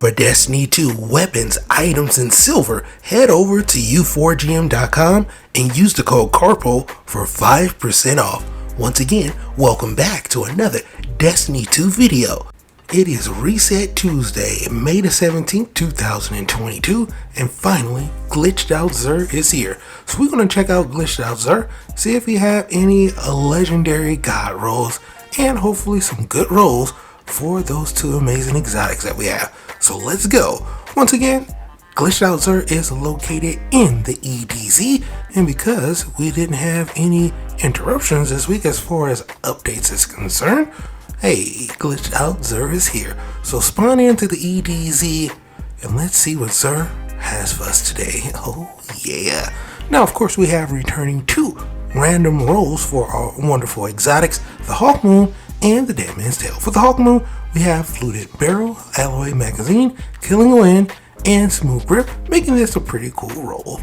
For Destiny 2 weapons, items, and silver, head over to u4gm.com and use the code Karpo for 5% off. Once again, welcome back to another Destiny 2 video. It is Reset Tuesday, May the 17th, 2022, and finally, Glitched Xur is here. So we're going to check out Glitched Xur, see if we have any legendary god rolls, and hopefully some good rolls for those two amazing exotics that we have. So let's go. Once again, Glitched Xur is located in the EDZ, and because we didn't have any interruptions this week as far as updates is concerned, hey, Glitched Xur is here. So spawn into the EDZ and let's see what Xur has for us today. Oh yeah. Now of course we have returning two random rolls for our wonderful exotics, the Hawkmoon and the Dead Man's Tale. For the Hawkmoon, we have Fluted Barrel, Alloy Magazine, Killing Wind, and Smooth Grip, making this a pretty cool roll.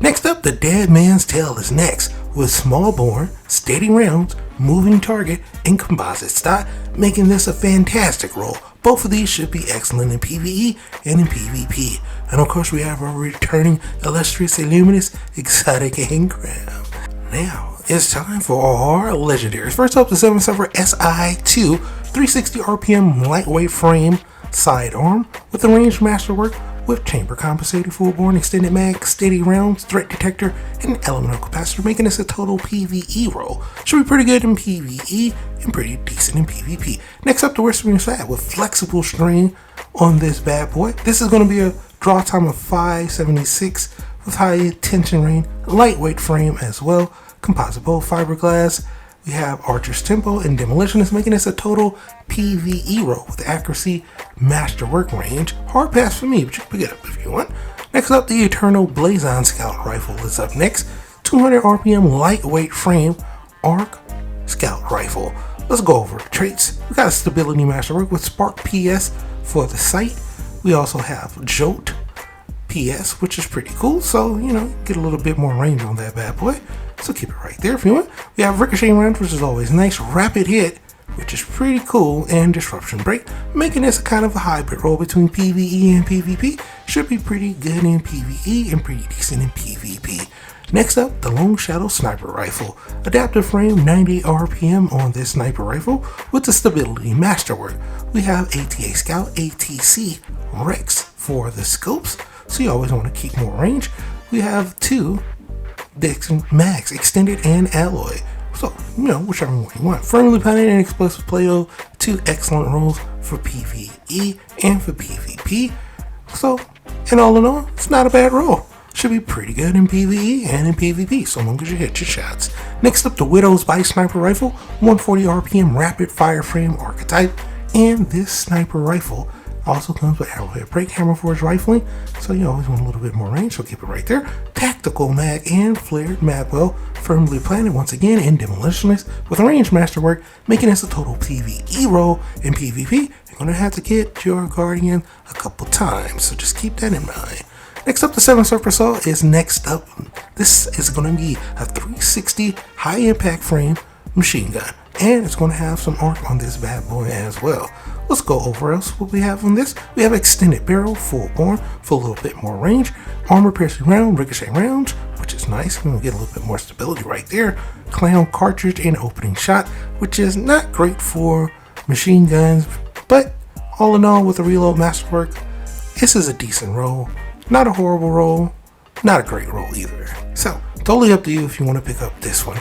Next up, the Dead Man's Tale is next, with Small Bore, Steady Rounds, Moving Target, and Composite Stock, making this a fantastic roll. Both of these should be excellent in PvE and in PvP. And of course, we have our returning Illustrious Illuminous Exotic Engram. Now, it's time for our legendaries. First up, the 7 Silver SI2 360 RPM lightweight frame sidearm with the ranged masterwork with chamber compensated full bore extended mag, steady rounds, threat detector, and elemental capacitor, making this a total PvE roll. Should be pretty good in PvE and pretty decent in PvP. Next up, the Whispering Flat with flexible string on this bad boy. This is going to be a draw time of 576 with high tension range, lightweight frame as well, composite bow, fiberglass. We have Archer's Tempo and Demolitionist, making this a total PvE roll with accuracy, masterwork, range. Hard pass for me, but you can pick it up if you want. Next up, the Eternal Blazon Scout Rifle is up next. 200 RPM lightweight frame arc scout rifle. Let's go over the traits. We got a stability masterwork with Spark PS for the sight. We also have Jolt PS, which is pretty cool, so get a little bit more range on that bad boy, so keep it right there if you want. We have Ricochet Rounds, which is always nice, Rapid Hit, which is pretty cool, and Disruption Break, making this a kind of a hybrid roll between PvE and PvP. Should be pretty good in PvE and pretty decent in PvP. Next up, the Long Shadow Sniper Rifle. Adaptive frame, 90 RPM on this sniper rifle with the stability masterwork. We have ATA Scout, ATC Rex for the scopes, so you always want to keep more range. We have two Dex Max, Extended and Alloy. So, whichever one you want. Firmly Padded and Explosive Play-Doh, two excellent rolls for PvE and for PvP. So, in all, it's not a bad roll. Should be pretty good in PvE and in PvP, so long as you hit your shots. Next up, the Widow's Bite Sniper Rifle, 140 RPM Rapid Fire Frame Archetype, and this sniper rifle also comes with Arrowhead Break, Hammer Forge Rifling, so you always want a little bit more range, so keep it right there. Tactical Mag and Flared Magwell, firmly planted once again in Demolitionist with range masterwork, making this a total PvE roll. In PvP, you're going to have to get your Guardian a couple times, so just keep that in mind. Next up, the 7 Surfer Saw is next up. This is going to be a 360 high impact frame machine gun, and it's going to have some arc on this bad boy as well. Let's go over else what we have on this. We have Extended Barrel, full bore for a little bit more range, Armor Piercing Round, Ricochet Rounds, which is nice. We're going to get a little bit more stability right there. Clown Cartridge and Opening Shot, which is not great for machine guns, but all in all, with the reload masterwork, this is a decent roll. Not a horrible roll, not a great roll either. So, totally up to you if you want to pick up this one.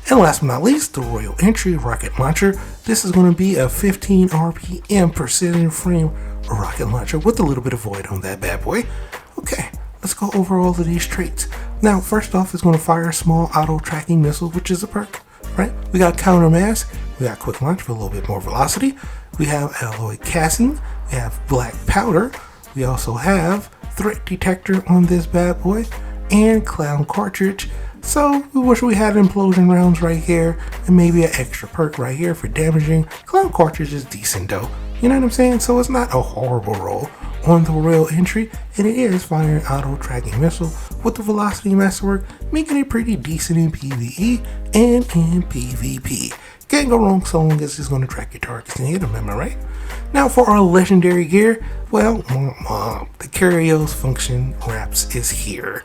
And last but not least, the Royal Entry Rocket Launcher. This is going to be a 15 RPM precision frame rocket launcher with a little bit of void on that bad boy. Okay, let's go over all of these traits. Now, first off, it's going to fire a small auto tracking missile, which is a perk, right? We got Counter Mass, we got Quick Launch for a little bit more velocity. We have Alloy Casting, we have Black Powder, we also have Threat Detector on this bad boy, and Clown Cartridge. So we wish we had Implosion Rounds right here and maybe an extra perk right here for damaging. Clown Cartridge is decent though, you know what I'm saying? So it's not a horrible roll on the Royal Entry, and it is firing auto tracking missile with the velocity masterwork, making it pretty decent in PvE and in PvP. Can't go wrong so long as it's going to track your targets and hit them, am I right? Now for our legendary gear, well, the Curios function wraps is here.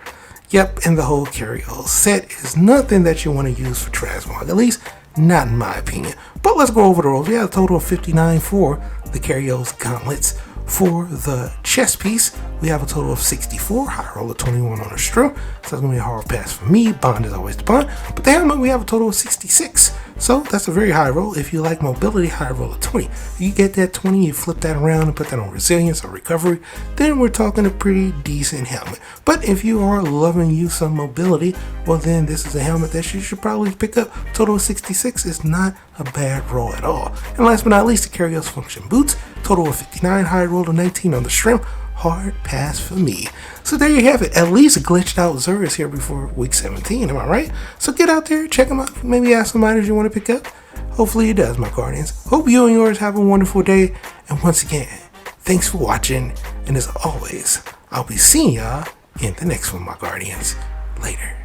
Yep, and the whole Curios set is nothing that you want to use for Transmog, at least not in my opinion. But let's go over the rolls. We have a total of 59 for the Curios gauntlets. For the chest piece, we have a total of 64, high roll of 21 on a string, so that's going to be a hard pass for me. Bond is always the bond. But the helmet, we have a total of 66, so that's a very high roll. If you like mobility, high roll of 20. If you get that 20, you flip that around and put that on resilience or recovery, then we're talking a pretty decent helmet. But if you are loving use of mobility, well then this is a helmet that you should probably pick up. Total of 66 is not a bad roll at all. And last but not least, the Curios function boots, total of 59, high roll of 19 on the shrimp, hard pass for me. So there you have it. At least Glitched Xur is here before week 17, am I right? So get out there, check them out, maybe ask some items you want to pick up. Hopefully it does, my Guardians. Hope you and yours have a wonderful day. And once again, thanks for watching. And as always, I'll be seeing y'all in the next one, my Guardians. Later.